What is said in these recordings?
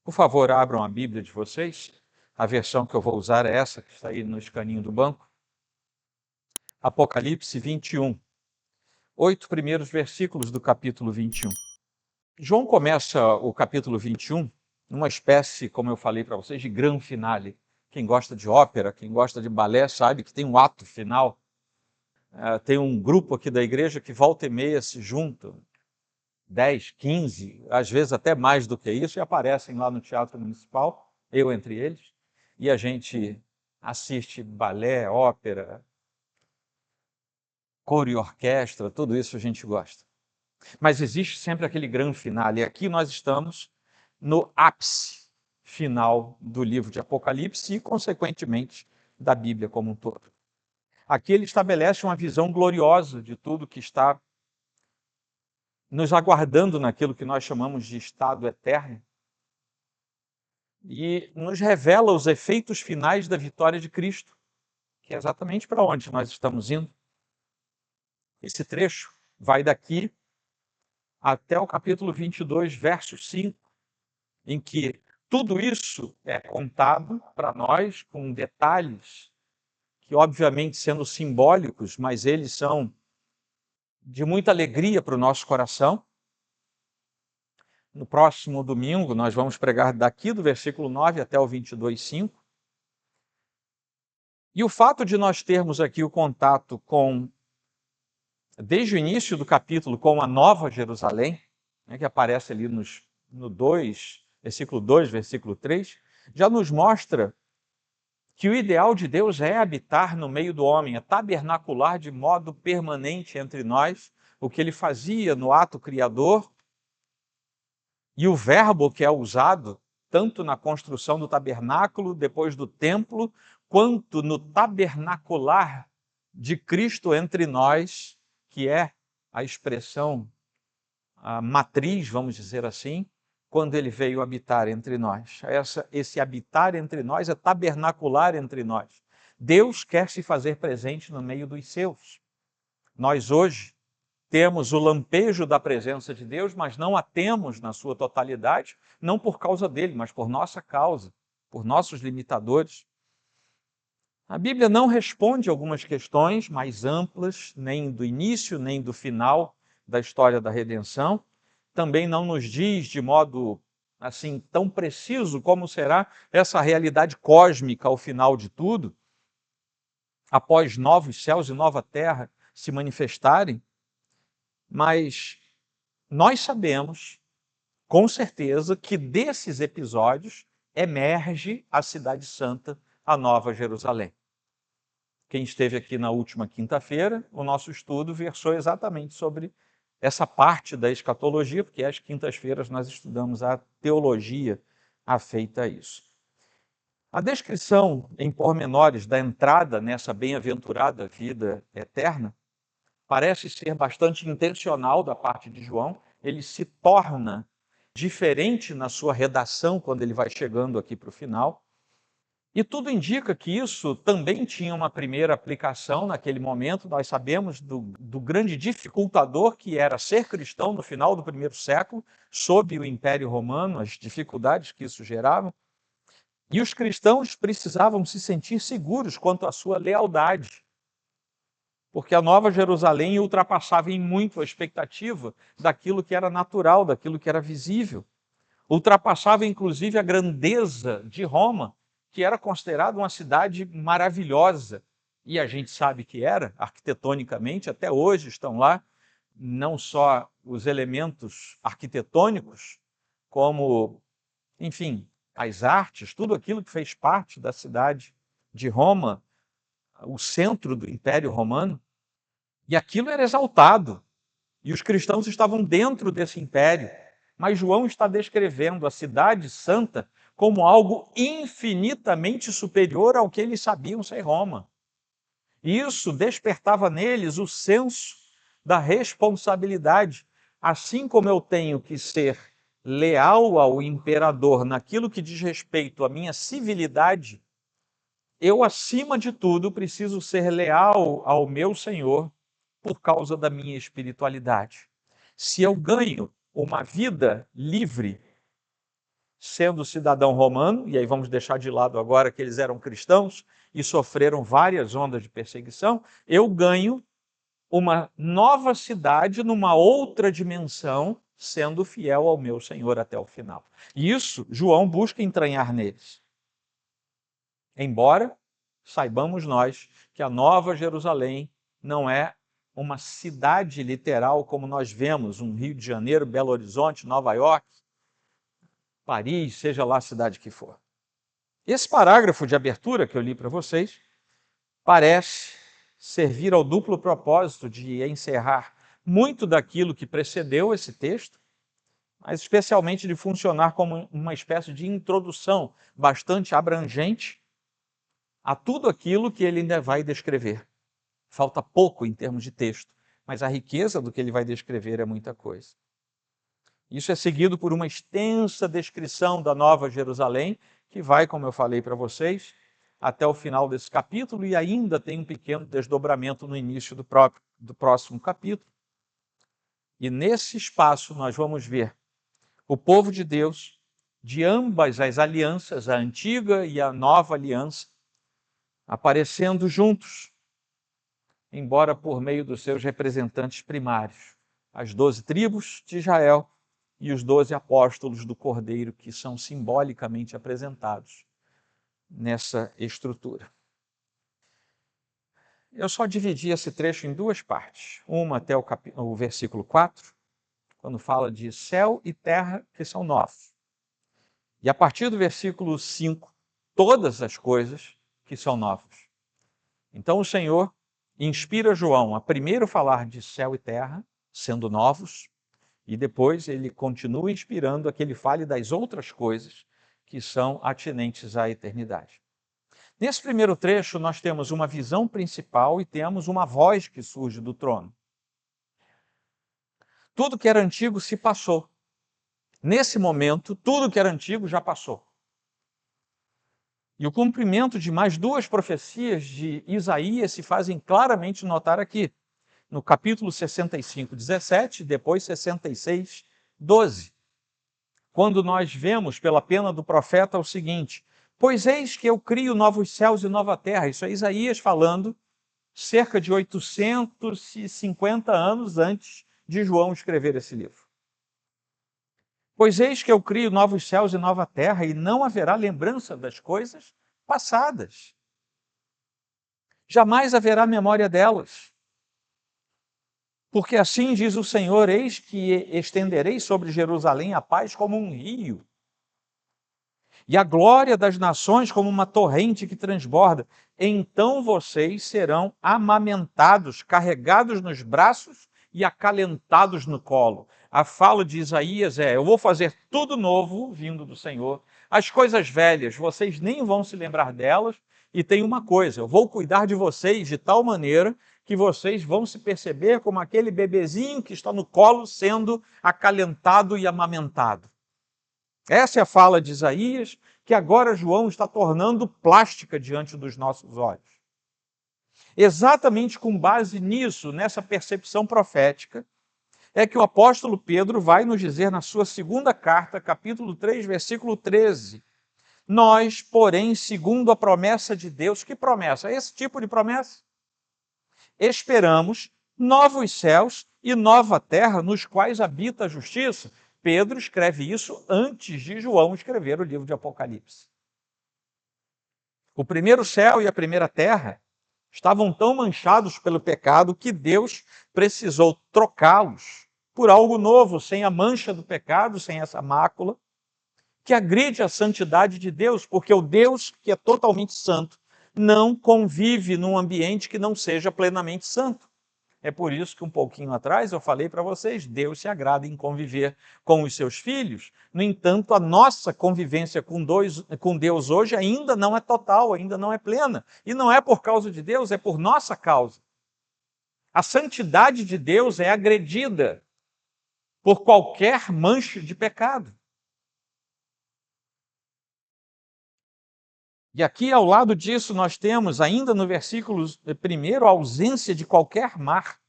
Por favor, abram a Bíblia de vocês. A versão que eu vou usar é essa, que está aí no escaninho do banco. Apocalipse 21. 8 primeiros versículos do capítulo 21. João começa o capítulo 21 numa espécie, como eu falei para vocês, de grande finale. Quem gosta de ópera, quem gosta de balé, sabe que tem um ato final. Tem um grupo aqui da igreja que volta e meia se juntam, 10, 15, às vezes até mais do que isso, e aparecem lá no Teatro Municipal, eu entre eles, e a gente assiste balé, ópera, coro e orquestra, tudo isso a gente gosta. Mas existe sempre aquele grande finale, e aqui nós estamos no ápice final do livro de Apocalipse e, consequentemente, da Bíblia como um todo. Aqui ele estabelece uma visão gloriosa de tudo que está nos aguardando naquilo que nós chamamos de estado eterno e nos revela os efeitos finais da vitória de Cristo, que é exatamente para onde nós estamos indo. Esse trecho vai daqui até o capítulo 22, verso 5, em que tudo isso é contado para nós com detalhes que, obviamente, sendo simbólicos, mas eles são de muita alegria para o nosso coração. No próximo domingo, nós vamos pregar daqui do versículo 9 até o 22, 5. E o fato de nós termos aqui o contato com, desde o início do capítulo, com a Nova Jerusalém, que aparece ali no 2, versículo 2, versículo 3, já nos mostra que o ideal de Deus é habitar no meio do homem, é tabernacular de modo permanente entre nós, o que ele fazia no ato criador, e o verbo que é usado tanto na construção do tabernáculo, depois do templo, quanto no tabernacular de Cristo entre nós, que é a expressão, a matriz, vamos dizer assim, quando ele veio habitar entre nós. Esse habitar entre nós é tabernacular entre nós. Deus quer se fazer presente no meio dos seus. Nós hoje temos o lampejo da presença de Deus, mas não a temos na sua totalidade, não por causa dele, mas por nossa causa, por nossos limitadores. A Bíblia não responde algumas questões mais amplas, nem do início, nem do final da história da redenção. Também não nos diz de modo assim tão preciso como será essa realidade cósmica ao final de tudo, após novos céus e nova terra se manifestarem. Mas nós sabemos, com certeza, que desses episódios emerge a Cidade Santa, a Nova Jerusalém. Quem esteve aqui na última quinta-feira, o nosso estudo versou exatamente sobre essa parte da escatologia, porque às quintas-feiras nós estudamos a teologia afeita a isso. A descrição em pormenores da entrada nessa bem-aventurada vida eterna parece ser bastante intencional da parte de João. Ele se torna diferente na sua redação quando ele vai chegando aqui para o final. E tudo indica que isso também tinha uma primeira aplicação naquele momento. Nós sabemos do grande dificultador que era ser cristão no final do primeiro século, sob o Império Romano, as dificuldades que isso gerava. E os cristãos precisavam se sentir seguros quanto à sua lealdade, porque a Nova Jerusalém ultrapassava em muito a expectativa daquilo que era natural, daquilo que era visível. Ultrapassava, inclusive, a grandeza de Roma, que era considerada uma cidade maravilhosa. E a gente sabe que era, arquitetonicamente, até hoje estão lá, não só os elementos arquitetônicos, como, enfim, as artes, tudo aquilo que fez parte da cidade de Roma, o centro do Império Romano. E aquilo era exaltado. E os cristãos estavam dentro desse império. Mas João está descrevendo a cidade santa como algo infinitamente superior ao que eles sabiam ser Roma. E isso despertava neles o senso da responsabilidade. Assim como eu tenho que ser leal ao imperador naquilo que diz respeito à minha civilidade, eu, acima de tudo, preciso ser leal ao meu Senhor por causa da minha espiritualidade. Se eu ganho uma vida livre, sendo cidadão romano, e aí vamos deixar de lado agora que eles eram cristãos e sofreram várias ondas de perseguição, eu ganho uma nova cidade numa outra dimensão, sendo fiel ao meu Senhor até o final. E isso João busca entranhar neles. Embora saibamos nós que a Nova Jerusalém não é uma cidade literal como nós vemos, um Rio de Janeiro, Belo Horizonte, Nova York, Paris, seja lá a cidade que for. Esse parágrafo de abertura que eu li para vocês parece servir ao duplo propósito de encerrar muito daquilo que precedeu esse texto, mas especialmente de funcionar como uma espécie de introdução bastante abrangente a tudo aquilo que ele ainda vai descrever. Falta pouco em termos de texto, mas a riqueza do que ele vai descrever é muita coisa. Isso é seguido por uma extensa descrição da Nova Jerusalém, que vai, como eu falei para vocês, até o final desse capítulo, e ainda tem um pequeno desdobramento no início do próximo capítulo. E nesse espaço nós vamos ver o povo de Deus, de ambas as alianças, a antiga e a nova aliança, aparecendo juntos, embora por meio dos seus representantes primários, as 12 tribos de Israel e os 12 apóstolos do Cordeiro, que são simbolicamente apresentados nessa estrutura. Eu só dividi esse trecho em duas partes. Uma até o versículo 4, quando fala de céu e terra que são novos. E a partir do versículo 5, todas as coisas que são novas. Então o Senhor inspira João a primeiro falar de céu e terra, sendo novos, e depois ele continua inspirando a que ele fale das outras coisas que são atinentes à eternidade. Nesse primeiro trecho, nós temos uma visão principal e temos uma voz que surge do trono. Tudo que era antigo se passou. Nesse momento, tudo que era antigo já passou. E o cumprimento de mais duas profecias de Isaías se fazem claramente notar aqui. No capítulo 65, 17, depois 66, 12. Quando nós vemos pela pena do profeta o seguinte: pois eis que eu crio novos céus e nova terra. Isso é Isaías falando cerca de 850 anos antes de João escrever esse livro. Pois eis que eu crio novos céus e nova terra, e não haverá lembrança das coisas passadas. Jamais haverá memória delas. Porque assim diz o Senhor: eis que estenderei sobre Jerusalém a paz como um rio, e a glória das nações como uma torrente que transborda. Então vocês serão amamentados, carregados nos braços e acalentados no colo. A fala de Isaías é: eu vou fazer tudo novo vindo do Senhor. As coisas velhas, vocês nem vão se lembrar delas. E tem uma coisa: eu vou cuidar de vocês de tal maneira que vocês vão se perceber como aquele bebezinho que está no colo sendo acalentado e amamentado. Essa é a fala de Isaías, que agora João está tornando plástica diante dos nossos olhos. Exatamente com base nisso, nessa percepção profética, é que o apóstolo Pedro vai nos dizer na sua segunda carta, capítulo 3, versículo 13. Nós, porém, segundo a promessa de Deus, que promessa? Esse tipo de promessa? Esperamos novos céus e nova terra nos quais habita a justiça. Pedro escreve isso antes de João escrever o livro de Apocalipse. O primeiro céu e a primeira terra estavam tão manchados pelo pecado que Deus precisou trocá-los por algo novo, sem a mancha do pecado, sem essa mácula, que agride a santidade de Deus, porque o Deus que é totalmente santo não convive num ambiente que não seja plenamente santo. É por isso que um pouquinho atrás eu falei para vocês, Deus se agrada em conviver com os seus filhos. No entanto, a nossa convivência com Deus hoje ainda não é total, ainda não é plena. E não é por causa de Deus, é por nossa causa. A santidade de Deus é agredida por qualquer mancha de pecado. E aqui, ao lado disso, nós temos, ainda no versículo 1, a ausência de qualquer mar,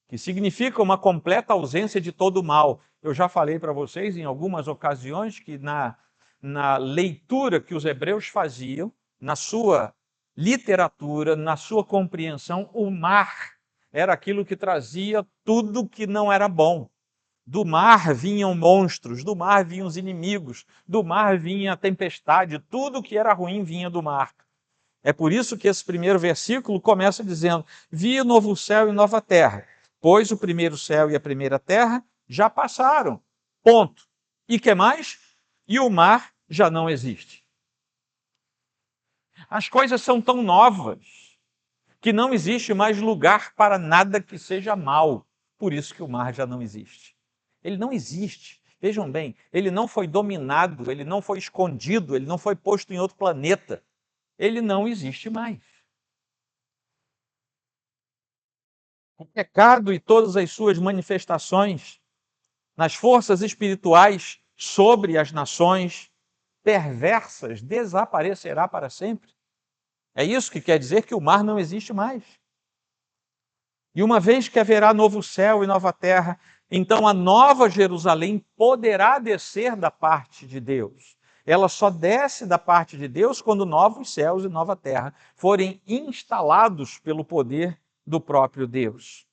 que significa uma completa ausência de todo o mal. Eu já falei para vocês em algumas ocasiões que na na leitura que os hebreus faziam, na sua literatura, na sua compreensão, o mar era aquilo que trazia tudo que não era bom. Do mar vinham monstros, do mar vinham os inimigos, do mar vinha a tempestade, tudo que era ruim vinha do mar. É por isso que esse primeiro versículo começa dizendo: vi novo céu e nova terra, pois o primeiro céu e a primeira terra já passaram. Ponto. E que mais? E o mar já não existe. As coisas são tão novas que não existe mais lugar para nada que seja mal. Por isso que o mar já não existe. Ele não existe. Vejam bem, ele não foi dominado, ele não foi escondido, ele não foi posto em outro planeta. Ele não existe mais. O pecado e todas as suas manifestações nas forças espirituais sobre as nações perversas desaparecerá para sempre. É isso que quer dizer que o mar não existe mais. E uma vez que haverá novo céu e nova terra, então a nova Jerusalém poderá descer da parte de Deus. Ela só desce da parte de Deus quando novos céus e nova terra forem instalados pelo poder do próprio Deus.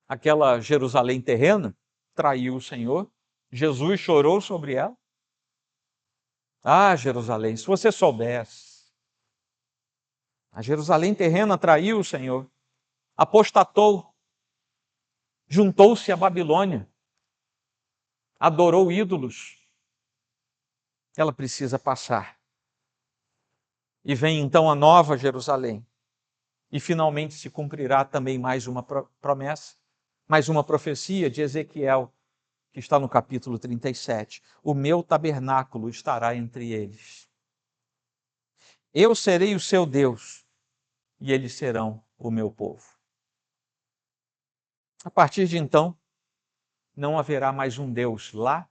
Aquela Jerusalém terrena traiu o Senhor, Jesus chorou sobre ela. Ah, Jerusalém, se você soubesse, a Jerusalém terrena traiu o Senhor, apostatou, juntou-se à Babilônia, adorou ídolos. Ela precisa passar. E vem então a nova Jerusalém. E finalmente se cumprirá também mais uma promessa, mais uma profecia de Ezequiel, que está no capítulo 37. O meu tabernáculo estará entre eles. Eu serei o seu Deus, e eles serão o meu povo. A partir de então, não haverá mais um Deus lá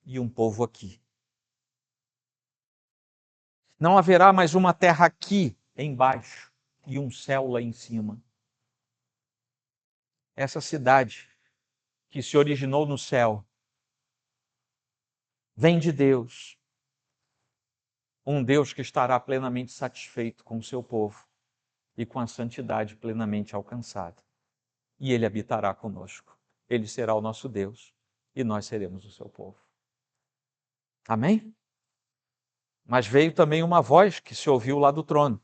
e um povo aqui. Não haverá mais uma terra aqui embaixo e um céu lá em cima. Essa cidade que se originou no céu vem de Deus, um Deus que estará plenamente satisfeito com o seu povo e com a santidade plenamente alcançada. E Ele habitará conosco. Ele será o nosso Deus e nós seremos o seu povo. Amém? Mas veio também uma voz que se ouviu lá do trono.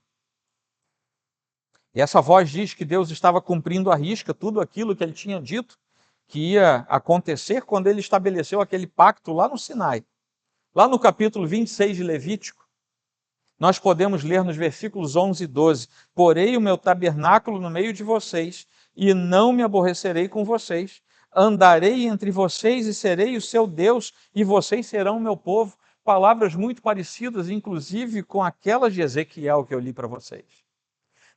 E essa voz diz que Deus estava cumprindo à risca tudo aquilo que Ele tinha dito que ia acontecer quando Ele estabeleceu aquele pacto lá no Sinai. Lá no capítulo 26 de Levítico, nós podemos ler nos versículos 11 e 12: porei o meu tabernáculo no meio de vocês, e não me aborrecerei com vocês. Andarei entre vocês e serei o seu Deus, e vocês serão o meu povo. Palavras muito parecidas, inclusive, com aquelas de Ezequiel que eu li para vocês.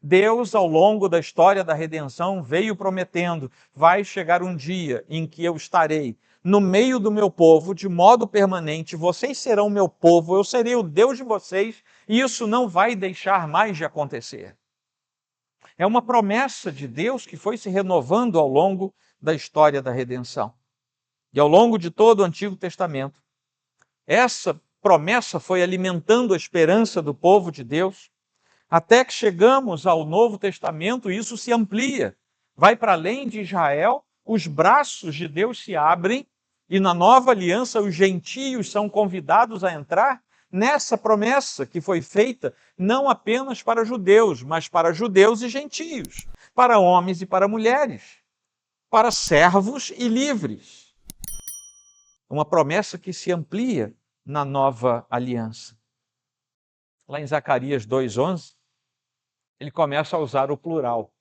Deus, ao longo da história da redenção, veio prometendo: vai chegar um dia em que eu estarei no meio do meu povo, de modo permanente, vocês serão meu povo, eu serei o Deus de vocês, e isso não vai deixar mais de acontecer. É uma promessa de Deus que foi se renovando ao longo da história da redenção. E ao longo de todo o Antigo Testamento, essa promessa foi alimentando a esperança do povo de Deus, até que chegamos ao Novo Testamento e isso se amplia. Vai para além de Israel, os braços de Deus se abrem e na nova aliança os gentios são convidados a entrar nessa promessa que foi feita não apenas para judeus, mas para judeus e gentios, para homens e para mulheres, para servos e livres. Uma promessa que se amplia na nova aliança. Lá em Zacarias 2:11, ele começa a usar o plural.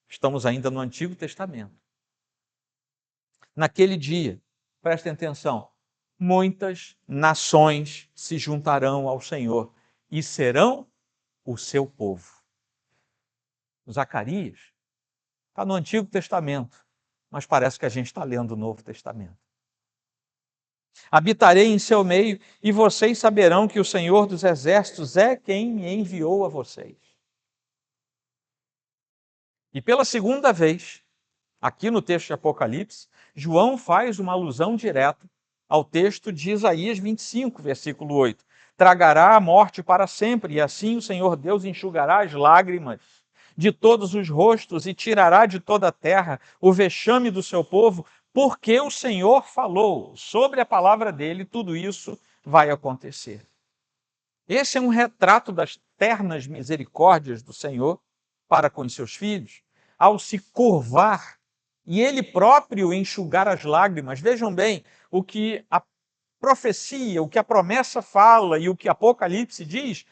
Estamos ainda no Antigo Testamento. Naquele dia, prestem atenção, muitas nações se juntarão ao Senhor e serão o seu povo. Zacarias está no Antigo Testamento, mas parece que a gente está lendo o Novo Testamento. Habitarei em seu meio e vocês saberão que o Senhor dos Exércitos é quem me enviou a vocês. E pela segunda vez, aqui no texto de Apocalipse, João faz uma alusão direta ao texto de Isaías 25, versículo 8. Tragará a morte para sempre, e assim o Senhor Deus enxugará as lágrimas de todos os rostos e tirará de toda a terra o vexame do seu povo, porque o Senhor falou. Sobre a palavra dele, tudo isso vai acontecer. Esse é um retrato das ternas misericórdias do Senhor para com os seus filhos, ao se curvar e ele próprio enxugar as lágrimas. Vejam bem, o que a profecia, o que a promessa fala e o que Apocalipse diz,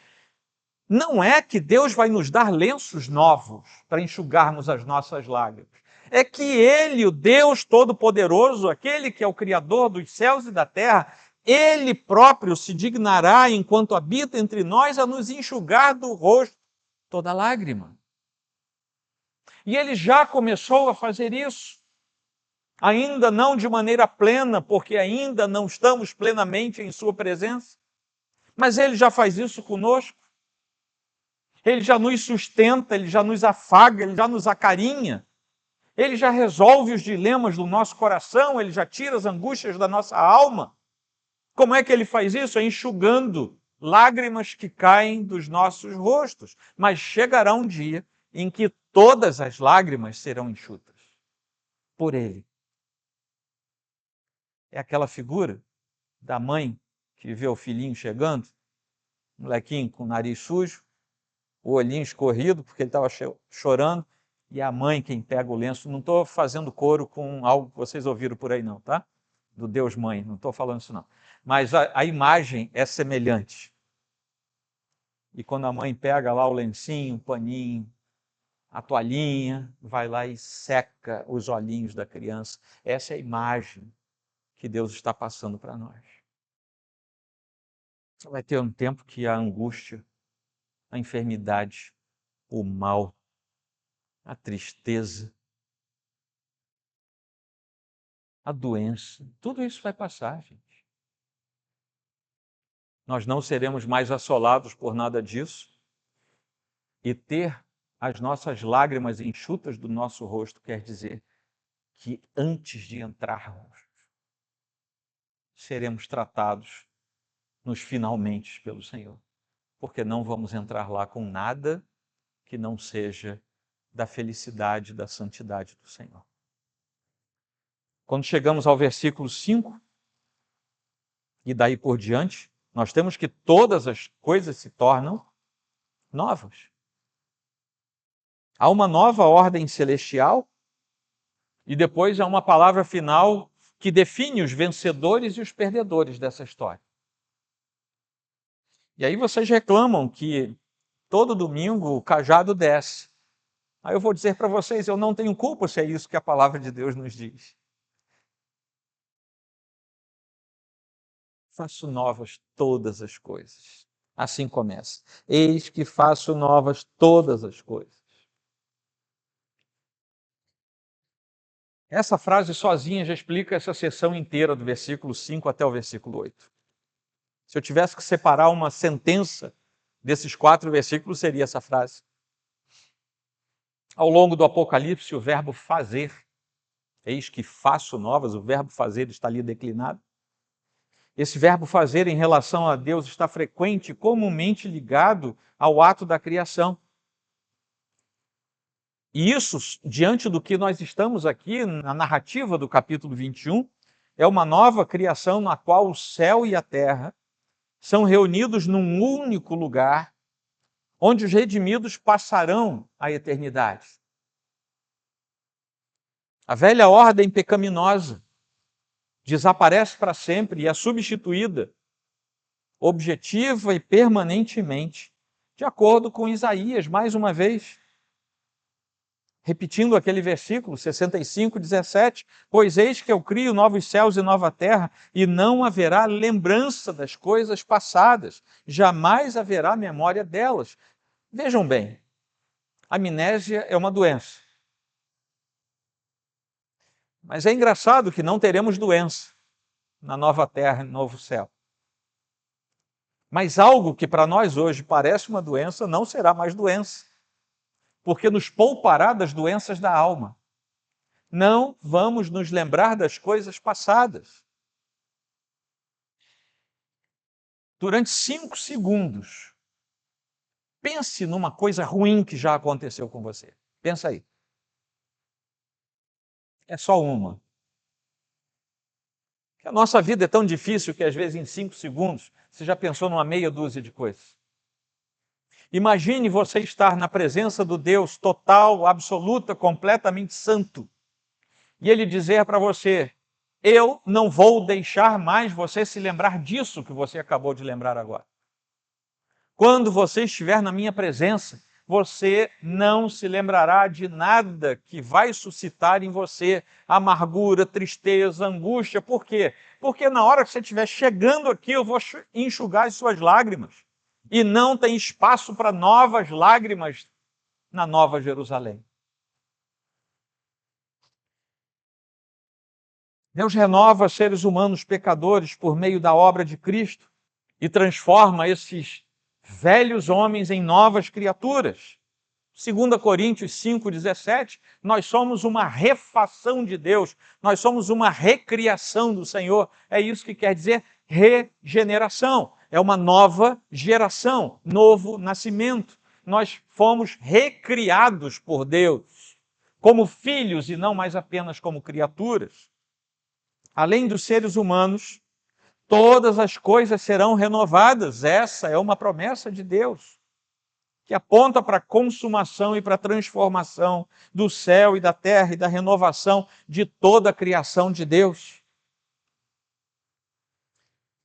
não é que Deus vai nos dar lenços novos para enxugarmos as nossas lágrimas. É que Ele, o Deus Todo-Poderoso, aquele que é o Criador dos céus e da terra, Ele próprio se dignará, enquanto habita entre nós, a nos enxugar do rosto toda lágrima. E Ele já começou a fazer isso. Ainda não de maneira plena, porque ainda não estamos plenamente em Sua presença. Mas Ele já faz isso conosco. Ele já nos sustenta, Ele já nos afaga, Ele já nos acarinha. Ele já resolve os dilemas do nosso coração, Ele já tira as angústias da nossa alma. Como é que Ele faz isso? É enxugando lágrimas que caem dos nossos rostos. Mas chegará um dia em que todas as lágrimas serão enxutas por Ele. É aquela figura da mãe que vê o filhinho chegando, molequinho com o nariz sujo, o olhinho escorrido, porque ele estava chorando, e a mãe quem pega o lenço. Não estou fazendo coro com algo que vocês ouviram por aí não, tá? Do Deus Mãe, não estou falando isso não. Mas a imagem é semelhante. E quando a mãe pega lá o lencinho, o paninho, a toalhinha, vai lá e seca os olhinhos da criança. Essa é a imagem que Deus está passando para nós. Vai ter um tempo que a angústia, a enfermidade, o mal, a tristeza, a doença, tudo isso vai passar, gente. Nós não seremos mais assolados por nada disso. E ter as nossas lágrimas enxutas do nosso rosto quer dizer que antes de entrarmos, seremos tratados nos finalmente pelo Senhor. Porque não vamos entrar lá com nada que não seja da felicidade, da santidade do Senhor. Quando chegamos ao versículo 5, e daí por diante, nós temos que todas as coisas se tornam novas. Há uma nova ordem celestial e depois há uma palavra final que define os vencedores e os perdedores dessa história. E aí vocês reclamam que todo domingo o cajado desce. Aí eu vou dizer para vocês, eu não tenho culpa se é isso que a palavra de Deus nos diz. Faço novas todas as coisas. Assim começa. Eis que faço novas todas as coisas. Essa frase sozinha já explica essa seção inteira do versículo 5 até o versículo 8. Se eu tivesse que separar uma sentença desses 4 versículos, seria essa frase. Ao longo do Apocalipse, o verbo fazer, eis que faço novas, o verbo fazer está ali declinado. Esse verbo fazer em relação a Deus está frequente e comumente ligado ao ato da criação. E isso, diante do que nós estamos aqui na narrativa do capítulo 21, é uma nova criação na qual o céu e a terra são reunidos num único lugar, onde os redimidos passarão a eternidade. A velha ordem pecaminosa desaparece para sempre e é substituída objetiva e permanentemente, de acordo com Isaías, mais uma vez. Repetindo aquele versículo 65:17, pois eis que eu crio novos céus e nova terra, e não haverá lembrança das coisas passadas, jamais haverá memória delas. Vejam bem, amnésia é uma doença. Mas é engraçado que não teremos doença na nova terra e no novo céu. Mas algo que para nós hoje parece uma doença, não será mais doença, porque nos poupará das doenças da alma. Não vamos nos lembrar das coisas passadas. durante 5 segundos, pense numa coisa ruim que já aconteceu com você. Pensa aí. É só uma. A nossa vida é tão difícil que às vezes em 5 segundos você já pensou numa meia dúzia de coisas. Imagine você estar na presença do Deus total, absoluta, completamente santo, e Ele dizer para você: eu não vou deixar mais você se lembrar disso que você acabou de lembrar agora. Quando você estiver na minha presença, você não se lembrará de nada que vai suscitar em você amargura, tristeza, angústia. Por quê? Porque na hora que você estiver chegando aqui, eu vou enxugar as suas lágrimas. E não tem espaço para novas lágrimas na Nova Jerusalém. Deus renova seres humanos pecadores por meio da obra de Cristo e transforma esses velhos homens em novas criaturas. 2 Coríntios 5,17, nós somos uma refação de Deus, nós somos uma recriação do Senhor. É isso que quer dizer regeneração. É uma nova geração, novo nascimento. Nós fomos recriados por Deus, como filhos e não mais apenas como criaturas. Além dos seres humanos, todas as coisas serão renovadas. Essa é uma promessa de Deus, que aponta para a consumação e para a transformação do céu e da terra e da renovação de toda a criação de Deus.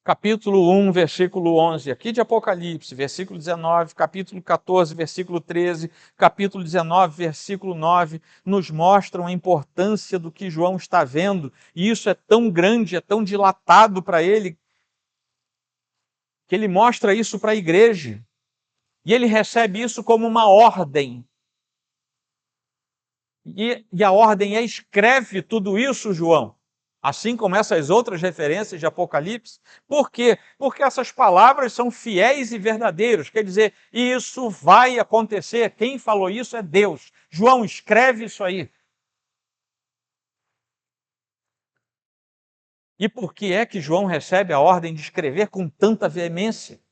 Capítulo 1, versículo 11, aqui de Apocalipse, versículo 19, capítulo 14, versículo 13, capítulo 19, versículo 9, nos mostram a importância do que João está vendo, e isso é tão grande, é tão dilatado para ele, que ele mostra isso para a igreja. E ele recebe isso como uma ordem. E a ordem é: escreve tudo isso, João. Assim como essas outras referências de Apocalipse. Por quê? Porque essas palavras são fiéis e verdadeiras. Quer dizer, isso vai acontecer. Quem falou isso é Deus. João, escreve isso aí. E por que é que João recebe a ordem de escrever com tanta veemência?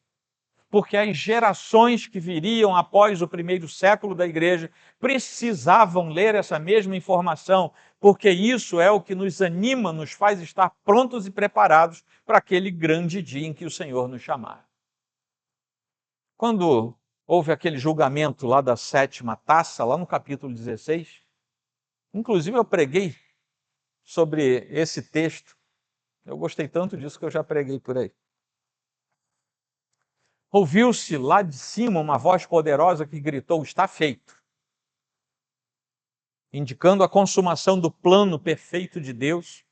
Porque as gerações que viriam após o primeiro século da igreja precisavam ler essa mesma informação, porque isso é o que nos anima, nos faz estar prontos e preparados para aquele grande dia em que o Senhor nos chamar. Quando houve aquele julgamento lá da 7ª taça, lá no capítulo 16, inclusive eu preguei sobre esse texto. Eu gostei tanto disso que eu já preguei por aí. Ouviu-se lá de cima uma voz poderosa que gritou: está feito, indicando a consumação do plano perfeito de Deus,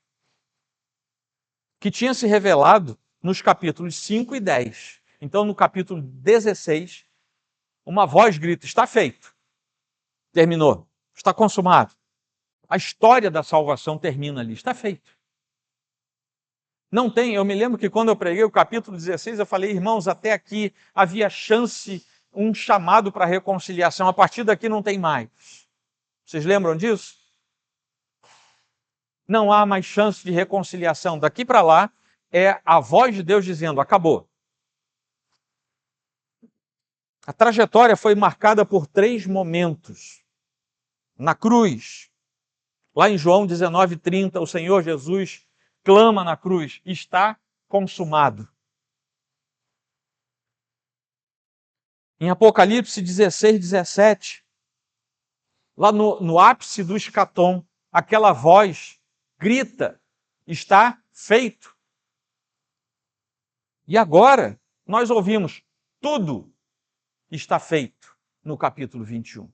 que tinha se revelado nos capítulos 5 e 10. Então, no capítulo 16, uma voz grita: está feito, terminou, está consumado. A história da salvação termina ali, está feito. Não tem, eu me lembro que quando eu preguei o capítulo 16, eu falei: irmãos, até aqui havia chance, um chamado para reconciliação, a partir daqui não tem mais. Vocês lembram disso? Não há mais chance de reconciliação. Daqui para lá é a voz de Deus dizendo: acabou. A trajetória foi marcada por 3 momentos. Na cruz, lá em João 19:30, o Senhor Jesus clama na cruz: está consumado. Em Apocalipse 16:17, lá no ápice do escatom, aquela voz grita: está feito. E agora nós ouvimos: tudo está feito, no capítulo 21.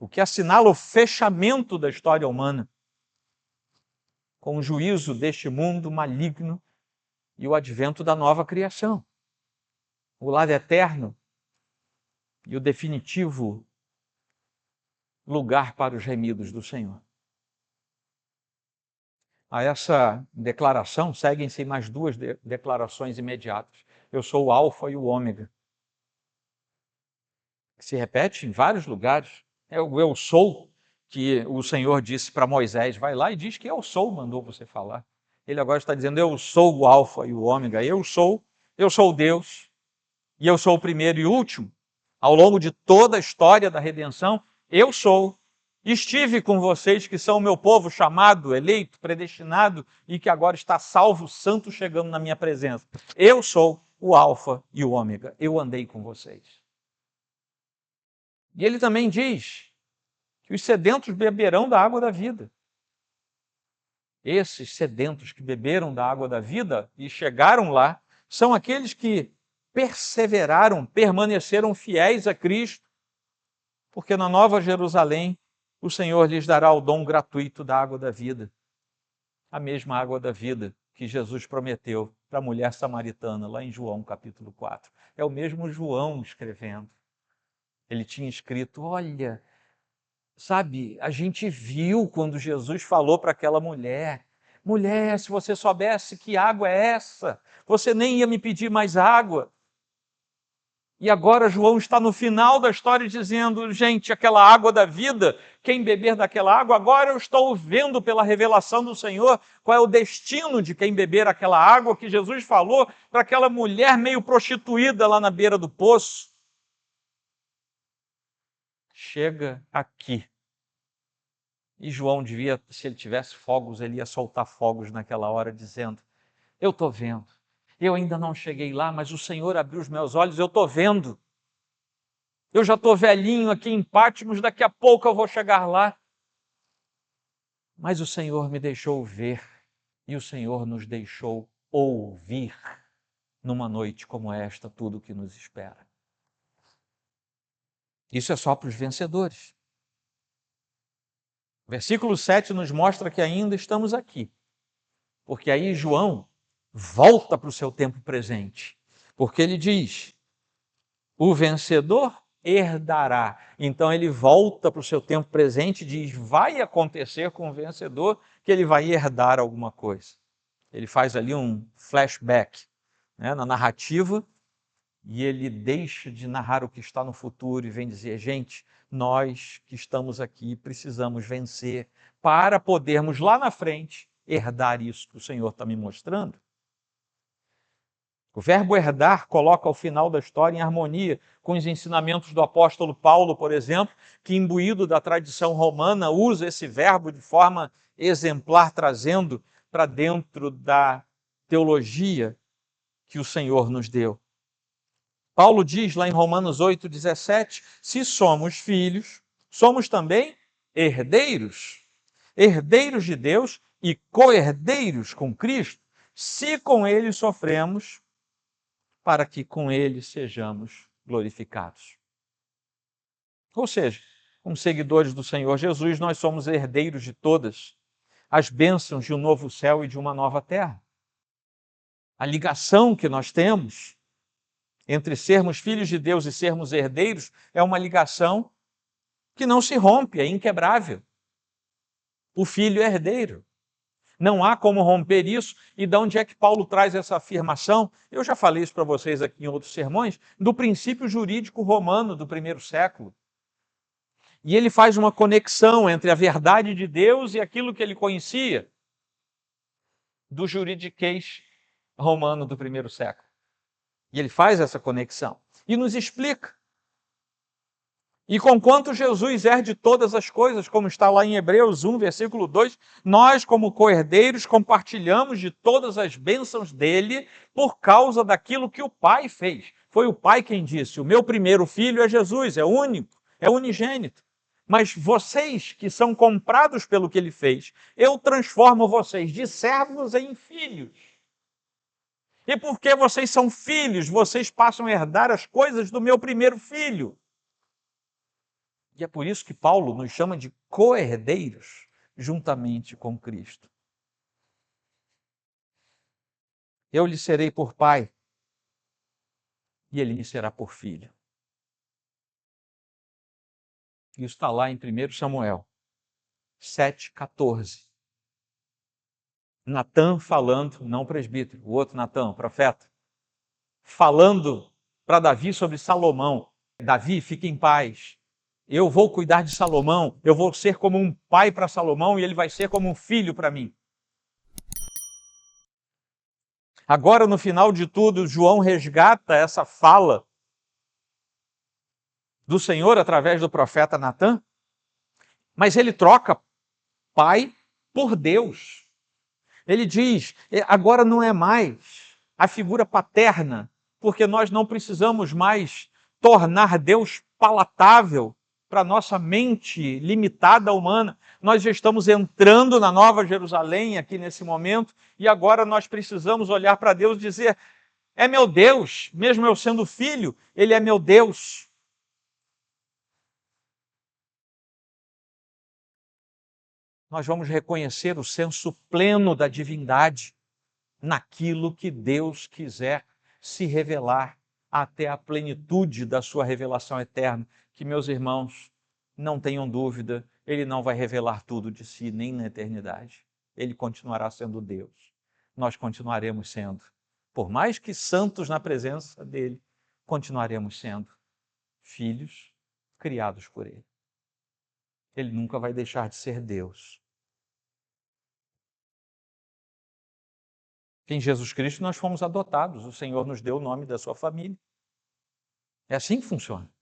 O que assinala o fechamento da história humana, com o juízo deste mundo maligno e o advento da nova criação. O lar eterno e o definitivo lugar para os remidos do Senhor. A essa declaração seguem-se mais 2 declarações imediatas. Eu sou o Alfa e o Ômega. Se repete em vários lugares. É o eu sou que o Senhor disse para Moisés: vai lá e diz que eu sou, mandou você falar. Ele agora está dizendo: eu sou o Alfa e o Ômega, eu sou Eu sou Deus, e eu sou o primeiro e último. Ao longo de toda a história da redenção, eu sou. Estive com vocês que são o meu povo chamado, eleito, predestinado e que agora está salvo, santo, chegando na minha presença. Eu sou o Alfa e o Ômega. Eu andei com vocês. E ele também diz que os sedentos beberão da água da vida. Esses sedentos que beberam da água da vida e chegaram lá, são aqueles que perseveraram, permaneceram fiéis a Cristo, porque na Nova Jerusalém o Senhor lhes dará o dom gratuito da água da vida, a mesma água da vida que Jesus prometeu para a mulher samaritana, lá em João capítulo 4. É o mesmo João escrevendo. Ele tinha escrito, olha, sabe, a gente viu quando Jesus falou para aquela mulher, mulher, se você soubesse que água é essa, você nem ia me pedir mais água. E agora João está no final da história dizendo, gente, aquela água da vida, quem beber daquela água, agora eu estou vendo pela revelação do Senhor qual é o destino de quem beber aquela água que Jesus falou para aquela mulher meio prostituída lá na beira do poço. Chega aqui. E João devia, se ele tivesse fogos, ele ia soltar fogos naquela hora, dizendo, eu estou vendo. Eu ainda não cheguei lá, mas o Senhor abriu os meus olhos, eu estou vendo. Eu já estou velhinho aqui em Patmos, daqui a pouco eu vou chegar lá. Mas o Senhor me deixou ver e o Senhor nos deixou ouvir numa noite como esta, tudo o que nos espera. Isso é só para os vencedores. O versículo 7 nos mostra que ainda estamos aqui, porque aí João volta para o seu tempo presente, porque ele diz, o vencedor herdará. Então ele volta para o seu tempo presente e diz, vai acontecer com o vencedor que ele vai herdar alguma coisa. Ele faz ali um flashback, né, na narrativa, e ele deixa de narrar o que está no futuro e vem dizer, gente, nós que estamos aqui precisamos vencer para podermos lá na frente herdar isso que o Senhor está me mostrando. O verbo herdar coloca o final da história em harmonia com os ensinamentos do apóstolo Paulo, por exemplo, que imbuído da tradição romana usa esse verbo de forma exemplar, trazendo para dentro da teologia que o Senhor nos deu. Paulo diz lá em Romanos 8,17, se somos filhos, somos também herdeiros, herdeiros de Deus e co-herdeiros com Cristo, se com Ele sofremos, para que com Ele sejamos glorificados. Ou seja, como seguidores do Senhor Jesus, nós somos herdeiros de todas as bênçãos de um novo céu e de uma nova terra. A ligação que nós temos entre sermos filhos de Deus e sermos herdeiros é uma ligação que não se rompe, é inquebrável. O filho é herdeiro. Não há como romper isso. E de onde é que Paulo traz essa afirmação? Eu já falei isso para vocês aqui em outros sermões, do princípio jurídico romano do primeiro século. E ele faz uma conexão entre a verdade de Deus e aquilo que ele conhecia do juridiquês romano do primeiro século. E ele faz essa conexão e nos explica. E conquanto Jesus herde todas as coisas, como está lá em Hebreus 1, versículo 2, nós, como co-herdeiros, compartilhamos de todas as bênçãos dele por causa daquilo que o Pai fez. Foi o Pai quem disse, o meu primeiro filho é Jesus, é único, é unigênito. Mas vocês que são comprados pelo que ele fez, eu transformo vocês de servos em filhos. E porque vocês são filhos, vocês passam a herdar as coisas do meu primeiro filho. E é por isso que Paulo nos chama de co-herdeiros juntamente com Cristo. Eu lhe serei por pai e ele me será por filho. Isso está lá em 1 Samuel 7,14. Natã falando, não presbítero, o outro Natã, profeta, falando para Davi sobre Salomão. Davi, fique em paz. Eu vou cuidar de Salomão, eu vou ser como um pai para Salomão e ele vai ser como um filho para mim. Agora, no final de tudo, João resgata essa fala do Senhor através do profeta Natã, mas ele troca pai por Deus. Ele diz, agora não é mais a figura paterna, porque nós não precisamos mais tornar Deus palatável para a nossa mente limitada humana. Nós já estamos entrando na Nova Jerusalém aqui nesse momento, e agora nós precisamos olhar para Deus e dizer, é meu Deus, mesmo eu sendo filho, Ele é meu Deus. Nós vamos reconhecer o senso pleno da divindade naquilo que Deus quiser se revelar até a plenitude da sua revelação eterna, que, meus irmãos, não tenham dúvida, Ele não vai revelar tudo de si, nem na eternidade. Ele continuará sendo Deus. Nós continuaremos sendo. Por mais que santos na presença dEle, continuaremos sendo filhos criados por Ele. Ele nunca vai deixar de ser Deus. Em Jesus Cristo nós fomos adotados, o Senhor nos deu o nome da sua família. É assim que funciona.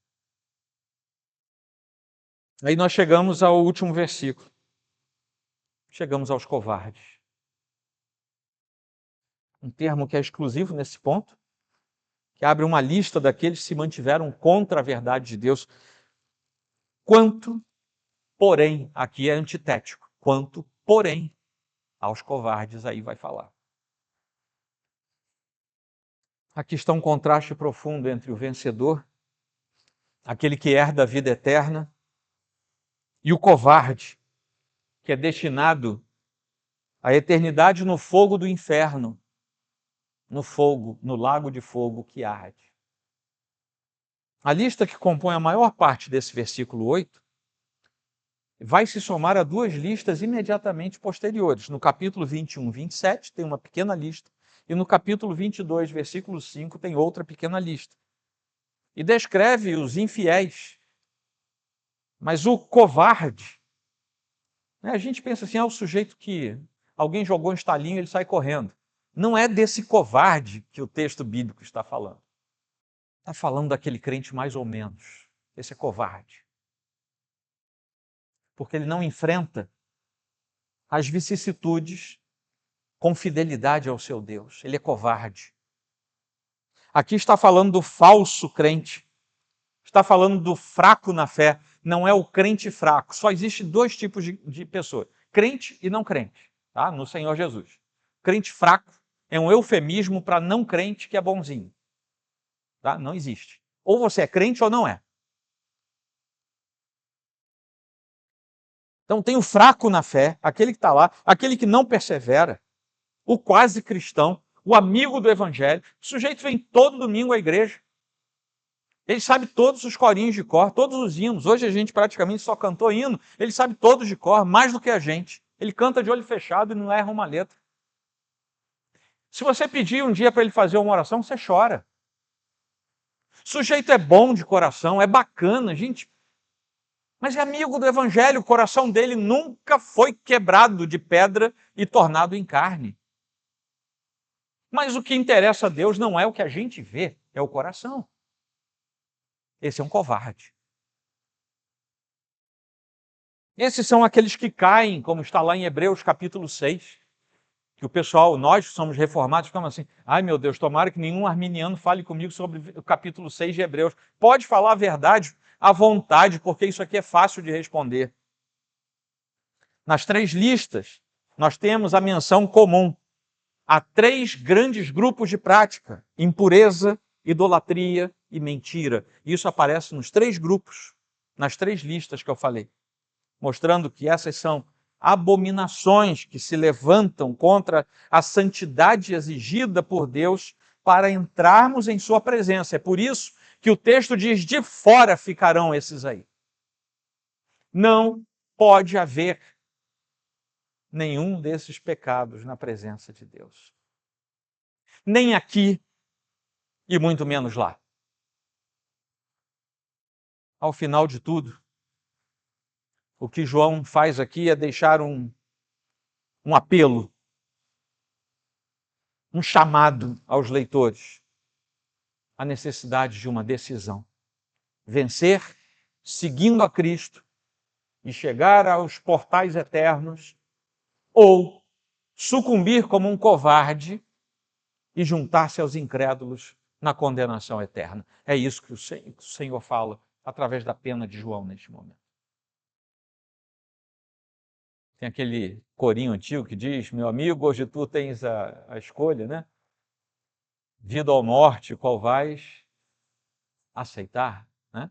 Aí nós chegamos ao último versículo. Chegamos aos covardes. Um termo que é exclusivo nesse ponto, que abre uma lista daqueles que se mantiveram contra a verdade de Deus. Quanto, porém, aqui é antitético, quanto, porém, aos covardes, aí vai falar. Aqui está um contraste profundo entre o vencedor, aquele que herda a vida eterna, e o covarde, que é destinado à eternidade no fogo do inferno, no fogo, no lago de fogo que arde. A lista que compõe a maior parte desse versículo 8 vai se somar a duas listas imediatamente posteriores. No capítulo 21, 27 tem uma pequena lista, e no capítulo 22, versículo 5 tem outra pequena lista. E descreve os infiéis. Mas o covarde, a gente pensa assim, o sujeito que alguém jogou um estalinho e ele sai correndo. Não é desse covarde que o texto bíblico está falando. Está falando daquele crente mais ou menos. Esse é covarde. Porque ele não enfrenta as vicissitudes com fidelidade ao seu Deus. Ele é covarde. Aqui está falando do falso crente. Está falando do fraco na fé. Não é o crente fraco. Só existe dois tipos de pessoas. Crente e não crente. Tá? No Senhor Jesus. Crente fraco é um eufemismo para não crente que é bonzinho. Tá? Não existe. Ou você é crente ou não é. Então tem o fraco na fé, aquele que está lá, aquele que não persevera, o quase cristão, o amigo do evangelho. O sujeito vem todo domingo à igreja. Ele sabe todos os corinhos de cor, todos os hinos. Hoje a gente praticamente só cantou hino. Ele sabe todos de cor, mais do que a gente. Ele canta de olho fechado e não erra uma letra. Se você pedir um dia para ele fazer uma oração, você chora. O sujeito é bom de coração, é bacana, gente. Mas é amigo do evangelho, o coração dele nunca foi quebrado de pedra e tornado em carne. Mas o que interessa a Deus não é o que a gente vê, é o coração. Esse é um covarde. Esses são aqueles que caem, como está lá em Hebreus capítulo 6, que o pessoal, nós que somos reformados, ficamos assim, ai meu Deus, tomara que nenhum arminiano fale comigo sobre o capítulo 6 de Hebreus. Pode falar a verdade à vontade, porque isso aqui é fácil de responder. Nas três listas, nós temos a menção comum. Há três grandes grupos de prática: impureza, idolatria e mentira. Isso aparece nos três grupos, nas três listas que eu falei, mostrando que essas são abominações que se levantam contra a santidade exigida por Deus para entrarmos em sua presença. É por isso que o texto diz: de fora ficarão esses aí. Não pode haver nenhum desses pecados na presença de Deus. Nem aqui e muito menos lá. Ao final de tudo, o que João faz aqui é deixar um apelo. um chamado aos leitores, a necessidade de uma decisão. Vencer, seguindo a Cristo, e chegar aos portais eternos, ou sucumbir como um covarde e juntar-se aos incrédulos na condenação eterna. É isso que o Senhor fala através da pena de João neste momento. Tem aquele corinho antigo que diz: meu amigo, hoje tu tens a escolha, né? Vida ou morte, qual vais aceitar, né?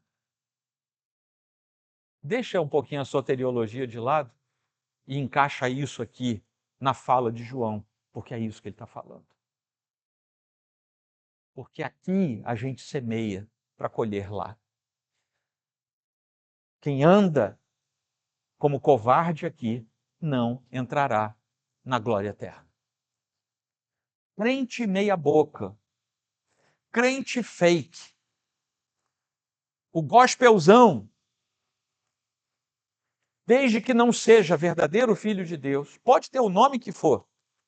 Deixa um pouquinho a soteriologia de lado e encaixa isso aqui na fala de João, porque é isso que ele está falando. Porque aqui a gente semeia para colher lá. Quem anda como covarde aqui não entrará na glória eterna. Crente meia boca, crente fake, o gospelzão, desde que não seja verdadeiro filho de Deus, pode ter o nome que for,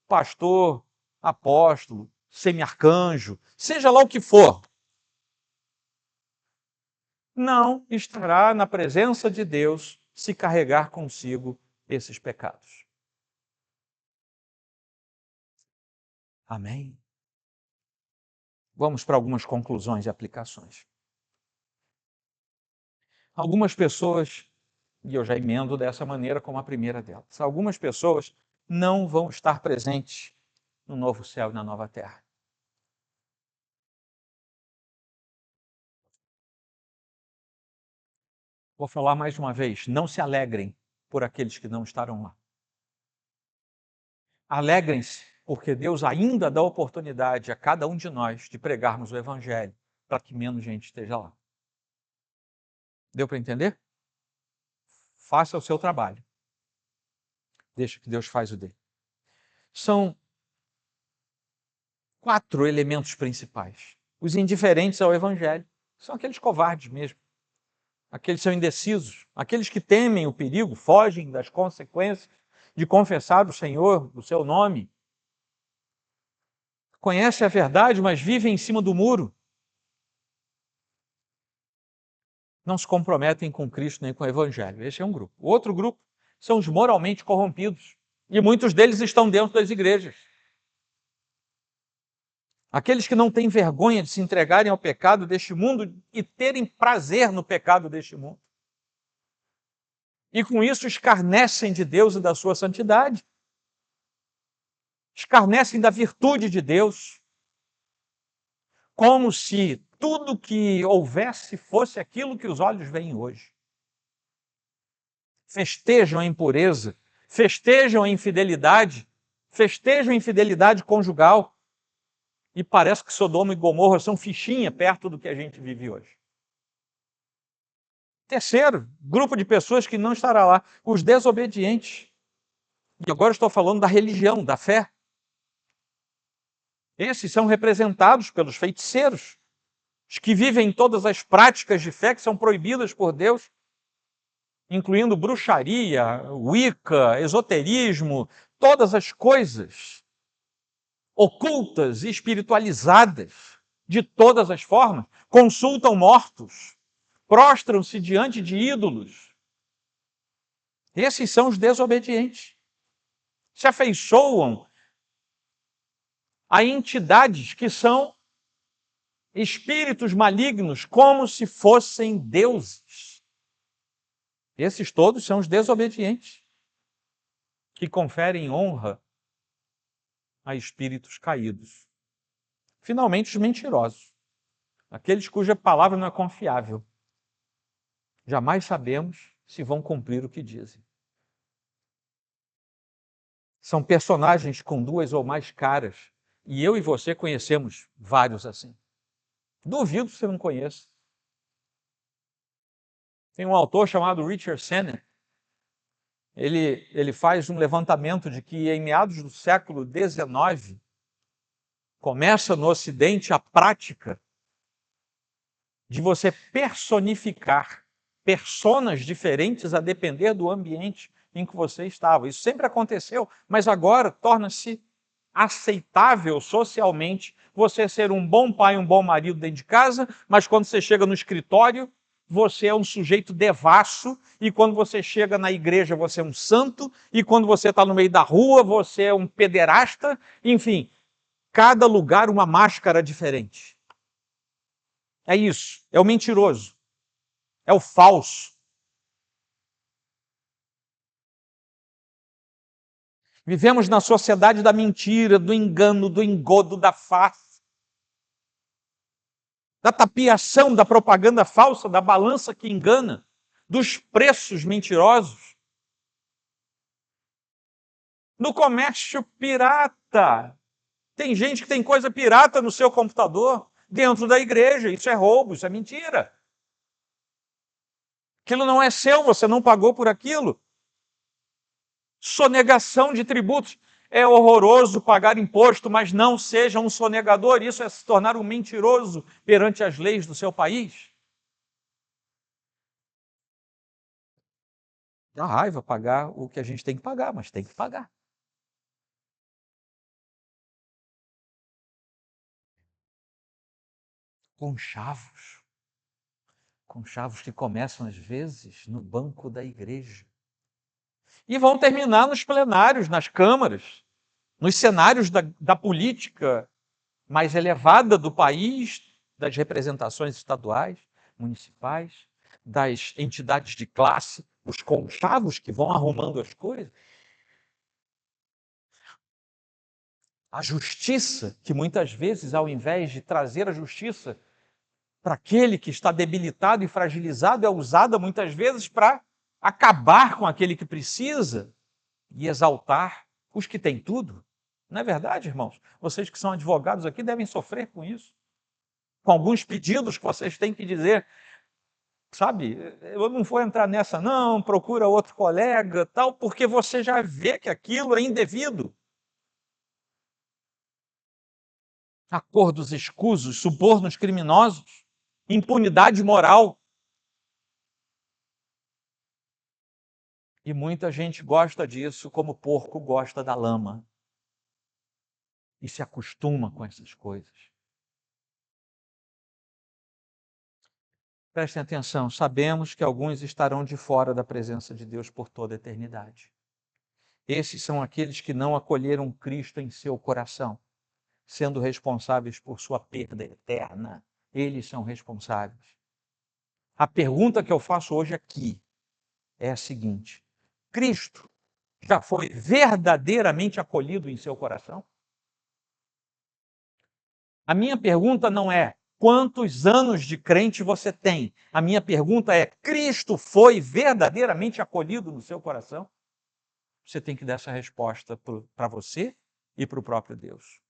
pastor, apóstolo, semi-arcanjo, seja lá o que for, não estará na presença de Deus se carregar consigo esses pecados. Amém? Vamos para algumas conclusões e aplicações. Algumas pessoas, e eu já emendo dessa maneira como a primeira delas, algumas pessoas não vão estar presentes no novo céu e na nova terra. Vou falar mais uma vez, não se alegrem por aqueles que não estarão lá. Alegrem-se, porque Deus ainda dá oportunidade a cada um de nós de pregarmos o Evangelho, para que menos gente esteja lá. Deu para entender? Faça o seu trabalho. Deixa que Deus faz o dele. São 4 elementos principais. Os indiferentes ao Evangelho são aqueles covardes mesmo. Aqueles que são indecisos, aqueles que temem o perigo, fogem das consequências de confessar o Senhor, o seu nome. Conhecem a verdade, mas vivem em cima do muro. Não se comprometem com Cristo nem com o Evangelho. Esse é um grupo. O outro grupo são os moralmente corrompidos. E muitos deles estão dentro das igrejas. Aqueles que não têm vergonha de se entregarem ao pecado deste mundo e terem prazer no pecado deste mundo. E com isso escarnecem de Deus e da sua santidade. Escarnecem da virtude de Deus. Como se tudo que houvesse fosse aquilo que os olhos veem hoje. Festejam a impureza, festejam a infidelidade, festejam a infidelidade conjugal. E parece que Sodoma e Gomorra são fichinha perto do que a gente vive hoje. Terceiro, grupo de pessoas que não estará lá, os desobedientes. E agora estou falando da religião, da fé. Esses são representados pelos feiticeiros, os que vivem todas as práticas de fé que são proibidas por Deus, incluindo bruxaria, wicca, esoterismo, todas as coisas ocultas e espiritualizadas de todas as formas, consultam mortos, prostram-se diante de ídolos. Esses são os desobedientes. Se afeiçoam a entidades que são espíritos malignos, como se fossem deuses. Esses todos são os desobedientes, que conferem honra a espíritos caídos. Finalmente, os mentirosos, aqueles cuja palavra não é confiável. Jamais sabemos se vão cumprir o que dizem. São personagens com 2 ou mais caras, e eu e você conhecemos vários assim. Duvido que você não conheça. Tem um autor chamado Richard Sennett. Ele faz um levantamento de que em meados do século XIX começa no Ocidente a prática de você personificar personas diferentes a depender do ambiente em que você estava. Isso sempre aconteceu, mas agora torna-se aceitável socialmente você ser um bom pai, um bom marido dentro de casa, mas quando você chega no escritório, você é um sujeito devasso, e quando você chega na igreja, você é um santo, e quando você está no meio da rua, você é um pederasta. Enfim, cada lugar uma máscara diferente. É isso, é o mentiroso, é o falso. Vivemos na sociedade da mentira, do engano, do engodo, da farsa, da tapiação, da propaganda falsa, da balança que engana, dos preços mentirosos. No comércio pirata. Tem gente que tem coisa pirata no seu computador, dentro da igreja. Isso é roubo, isso é mentira. Aquilo não é seu, você não pagou por aquilo. Sonegação de tributos. É horroroso pagar imposto, mas não seja um sonegador. Isso é se tornar um mentiroso perante as leis do seu país. Dá raiva pagar o que a gente tem que pagar, mas tem que pagar. Conchavos. Conchavos que começam, às vezes, no banco da igreja. E vão terminar nos plenários, nas câmaras, nos cenários da política mais elevada do país, das representações estaduais, municipais, das entidades de classe, os conchavos que vão arrumando as coisas. A justiça, que muitas vezes, ao invés de trazer a justiça para aquele que está debilitado e fragilizado, é usada muitas vezes para acabar com aquele que precisa e exaltar os que têm tudo. Não é verdade, irmãos? Vocês que são advogados aqui devem sofrer com isso. Com alguns pedidos que vocês têm que dizer, sabe, eu não vou entrar nessa não, procura outro colega, tal, porque você já vê que aquilo é indevido. Acordos escusos, subornos criminosos, impunidade moral. E muita gente gosta disso como porco gosta da lama. E se acostuma com essas coisas. Prestem atenção, sabemos que alguns estarão de fora da presença de Deus por toda a eternidade. Esses são aqueles que não acolheram Cristo em seu coração, sendo responsáveis por sua perda eterna. Eles são responsáveis. A pergunta que eu faço hoje aqui é a seguinte: Cristo já foi verdadeiramente acolhido em seu coração? A minha pergunta não é quantos anos de crente você tem. A minha pergunta é: Cristo foi verdadeiramente acolhido no seu coração? Você tem que dar essa resposta para você e para o próprio Deus.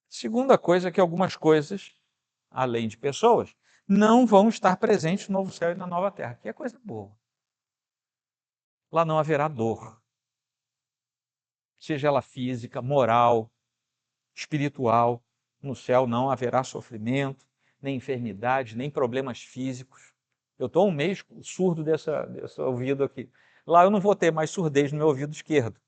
Segunda coisa é que algumas coisas, além de pessoas, não vão estar presentes no novo céu e na nova terra, que é coisa boa. Lá não haverá dor, seja ela física, moral, espiritual. No céu não haverá sofrimento, nem enfermidade, nem problemas físicos. Eu estou um mês surdo desse ouvido aqui. Lá eu não vou ter mais surdez no meu ouvido esquerdo.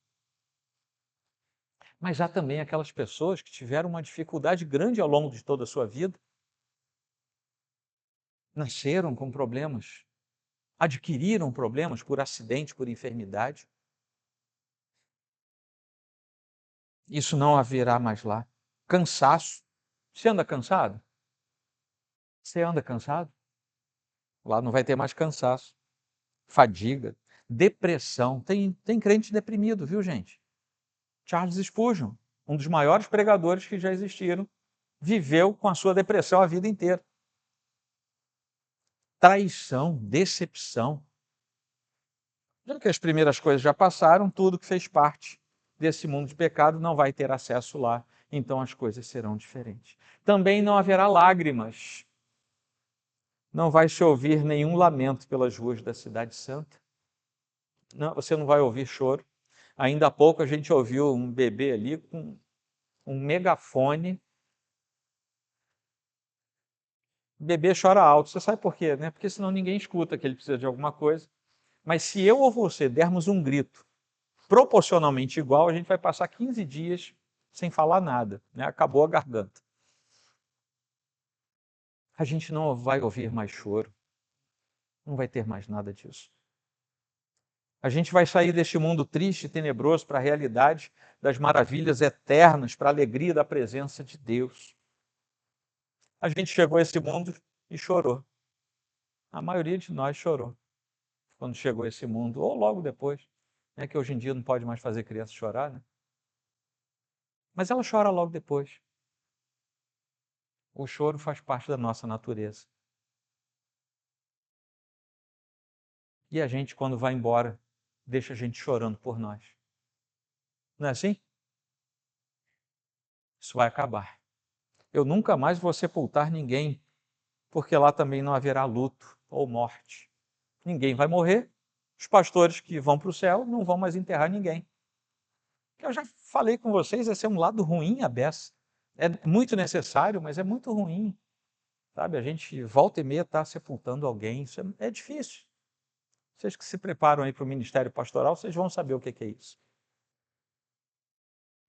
Mas há também aquelas pessoas que tiveram uma dificuldade grande ao longo de toda a sua vida. Nasceram com problemas, adquiriram problemas por acidente, por enfermidade. Isso não haverá mais lá. Cansaço. Você anda cansado? Você anda cansado? Lá não vai ter mais cansaço, fadiga, depressão. Tem crente deprimido, viu, gente? Charles Spurgeon, um dos maiores pregadores que já existiram, viveu com a sua depressão a vida inteira. Traição, decepção. Já que as primeiras coisas já passaram, tudo que fez parte desse mundo de pecado não vai ter acesso lá, então as coisas serão diferentes. Também não haverá lágrimas. Não vai se ouvir nenhum lamento pelas ruas da cidade santa. Não, você não vai ouvir choro. Ainda há pouco a gente ouviu um bebê ali com um megafone. O bebê chora alto. Você sabe por quê, né? Porque senão ninguém escuta que ele precisa de alguma coisa. Mas se eu ou você dermos um grito proporcionalmente igual, a gente vai passar 15 dias sem falar nada, né? Acabou a garganta. A gente não vai ouvir mais choro, não vai ter mais nada disso. A gente vai sair deste mundo triste e tenebroso para a realidade das maravilhas eternas, para a alegria da presença de Deus. A gente chegou a esse mundo e chorou. A maioria de nós chorou quando chegou a esse mundo, ou logo depois, né, que hoje em dia não pode mais fazer criança chorar, né? Mas ela chora logo depois. O choro faz parte da nossa natureza. E a gente, quando vai embora, deixa a gente chorando por nós. Não é assim? Isso vai acabar. Eu nunca mais vou sepultar ninguém, porque lá também não haverá luto ou morte. Ninguém vai morrer. Os pastores que vão para o céu não vão mais enterrar ninguém. Eu já falei com vocês, esse é um lado ruim a beça. É muito necessário, mas é muito ruim. Sabe, a gente volta e meia está sepultando alguém, isso é difícil. Vocês que se preparam aí para o ministério pastoral, vocês vão saber o que é isso.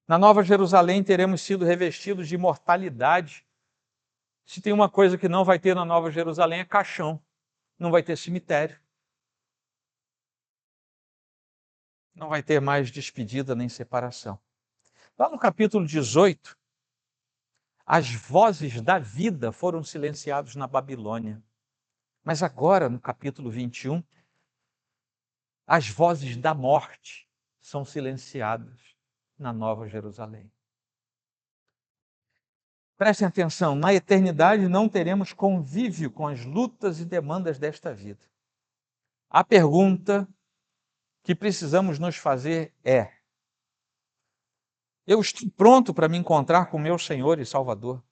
Na Nova Jerusalém teremos sido revestidos de imortalidade. Se tem uma coisa que não vai ter na Nova Jerusalém é caixão, não vai ter cemitério. Não vai ter mais despedida nem separação. Lá no capítulo 18, as vozes da vida foram silenciadas na Babilônia. Mas agora, no capítulo 21, as vozes da morte são silenciadas na Nova Jerusalém. Prestem atenção, na eternidade não teremos convívio com as lutas e demandas desta vida. A pergunta que precisamos nos fazer é: eu estou pronto para me encontrar com meu Senhor e Salvador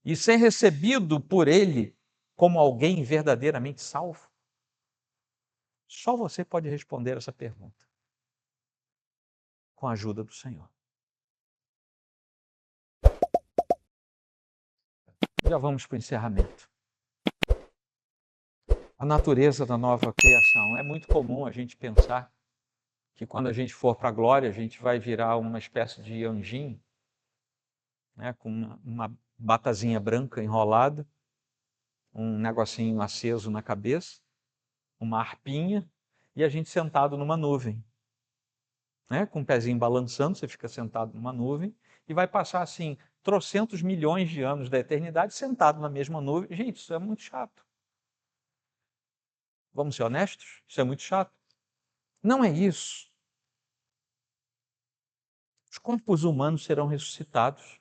e ser recebido por Ele como alguém verdadeiramente salvo? Só você pode responder essa pergunta, com a ajuda do Senhor. Já vamos para o encerramento. A natureza da nova criação. É muito comum a gente pensar que quando a gente for para a glória, a gente vai virar uma espécie de anjinho, né, com uma batazinha branca enrolada, um negocinho aceso na cabeça, uma harpinha, e a gente sentado numa nuvem. Né, com o pezinho balançando, você fica sentado numa nuvem, e vai passar assim, trocentos milhões de anos da eternidade sentado na mesma nuvem. Gente, isso é muito chato. Vamos ser honestos? Isso é muito chato. Não é isso. Os corpos humanos serão ressuscitados.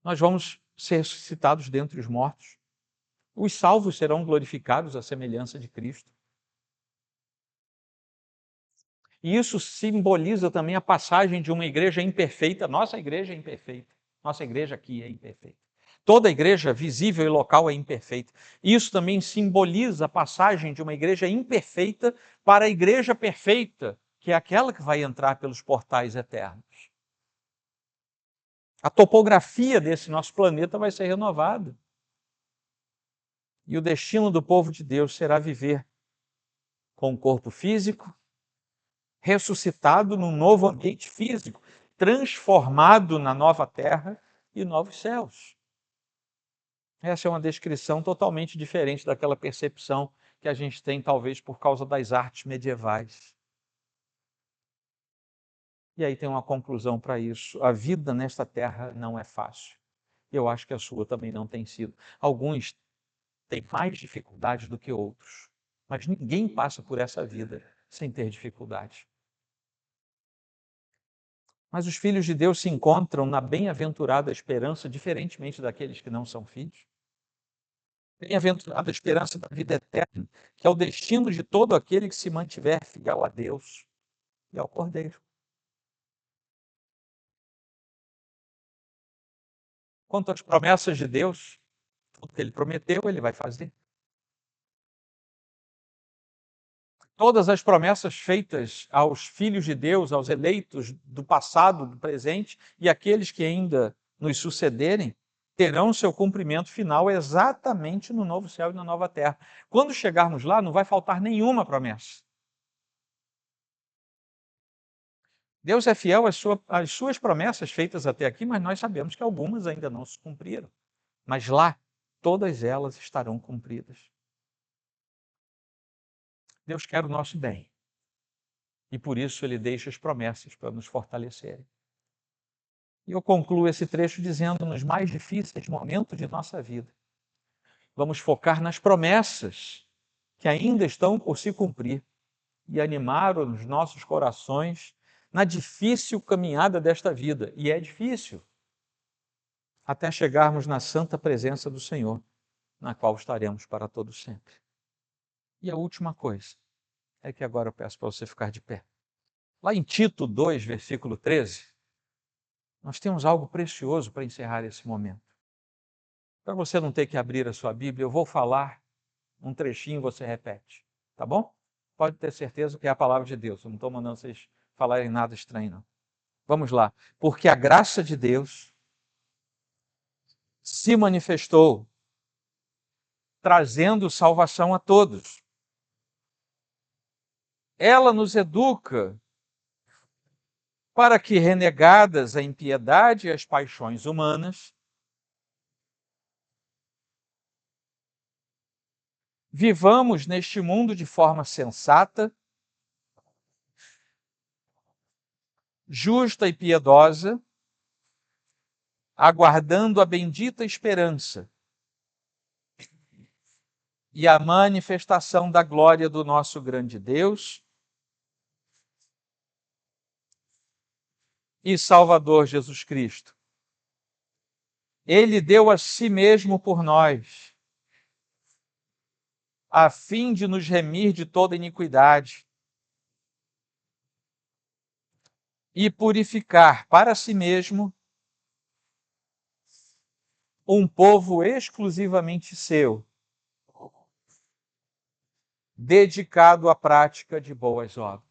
Nós vamos ser ressuscitados dentre os mortos. Os salvos serão glorificados à semelhança de Cristo. E isso simboliza também a passagem de uma igreja imperfeita. Nossa igreja é imperfeita. Nossa igreja aqui é imperfeita. Toda igreja visível e local é imperfeita. Isso também simboliza a passagem de uma igreja imperfeita para a igreja perfeita, que é aquela que vai entrar pelos portais eternos. A topografia desse nosso planeta vai ser renovada. E o destino do povo de Deus será viver com o corpo físico, ressuscitado num novo ambiente físico, transformado na nova terra e novos céus. Essa é uma descrição totalmente diferente daquela percepção que a gente tem, talvez, por causa das artes medievais. E aí tem uma conclusão para isso. A vida nesta terra não é fácil. Eu acho que a sua também não tem sido. Alguns têm mais dificuldades do que outros, mas ninguém passa por essa vida sem ter dificuldade. Mas os filhos de Deus se encontram na bem-aventurada esperança, diferentemente daqueles que não são filhos. Bem-aventurada esperança da vida eterna, que é o destino de todo aquele que se mantiver fiel a Deus e ao Cordeiro. Quanto às promessas de Deus, tudo que Ele prometeu, Ele vai fazer. Todas as promessas feitas aos filhos de Deus, aos eleitos do passado, do presente e aqueles que ainda nos sucederem, terão seu cumprimento final exatamente no novo céu e na nova terra. Quando chegarmos lá, não vai faltar nenhuma promessa. Deus é fiel às suas promessas feitas até aqui, mas nós sabemos que algumas ainda não se cumpriram. Mas lá, todas elas estarão cumpridas. Deus quer o nosso bem. E por isso Ele deixa as promessas para nos fortalecerem. E eu concluo esse trecho dizendo, nos mais difíceis momentos de nossa vida, vamos focar nas promessas que ainda estão por se cumprir e animar os nossos corações na difícil caminhada desta vida. E é difícil, até chegarmos na santa presença do Senhor, na qual estaremos para todo sempre. E a última coisa é que agora eu peço para você ficar de pé. Lá em Tito 2, versículo 13, nós temos algo precioso para encerrar esse momento. Para você não ter que abrir a sua Bíblia, eu vou falar um trechinho e você repete, tá bom? Pode ter certeza que é a palavra de Deus. Eu não estou mandando vocês falarem nada estranho, não. Vamos lá. Porque a graça de Deus se manifestou, trazendo salvação a todos. Ela nos educa para que, renegadas a impiedade e as paixões humanas, vivamos neste mundo de forma sensata, justa e piedosa, aguardando a bendita esperança e a manifestação da glória do nosso grande Deus e Salvador Jesus Cristo. Ele deu a si mesmo por nós, a fim de nos remir de toda iniquidade e purificar para si mesmo um povo exclusivamente seu, dedicado à prática de boas obras.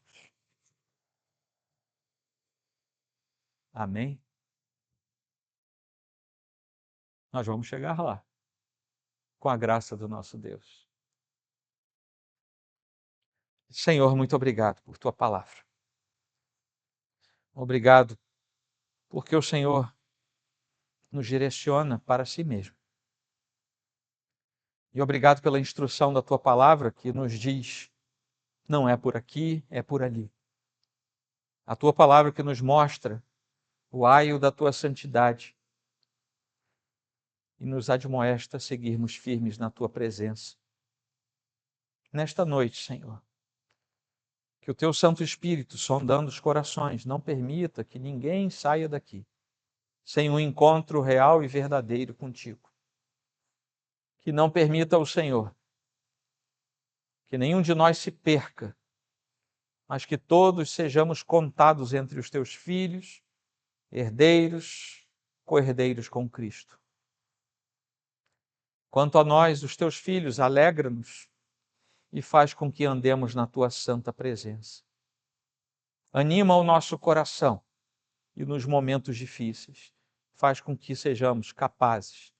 Amém? Nós vamos chegar lá, com a graça do nosso Deus. Senhor, muito obrigado por tua palavra. Obrigado porque o Senhor nos direciona para si mesmo. E obrigado pela instrução da tua palavra que nos diz, não é por aqui, é por ali. A tua palavra que nos mostra o aio da tua santidade e nos admoesta a seguirmos firmes na tua presença. Nesta noite, Senhor, que o teu Santo Espírito, sondando os corações, não permita que ninguém saia daqui sem um encontro real e verdadeiro contigo. Que não permita ao Senhor que nenhum de nós se perca, mas que todos sejamos contados entre os teus filhos, herdeiros, co-herdeiros com Cristo. Quanto a nós, os teus filhos, alegra-nos e faz com que andemos na tua santa presença. Anima o nosso coração e nos momentos difíceis faz com que sejamos capazes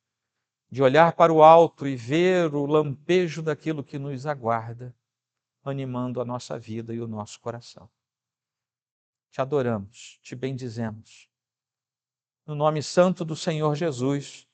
de olhar para o alto e ver o lampejo daquilo que nos aguarda, animando a nossa vida e o nosso coração. Te adoramos, te bendizemos. No nome santo do Senhor Jesus,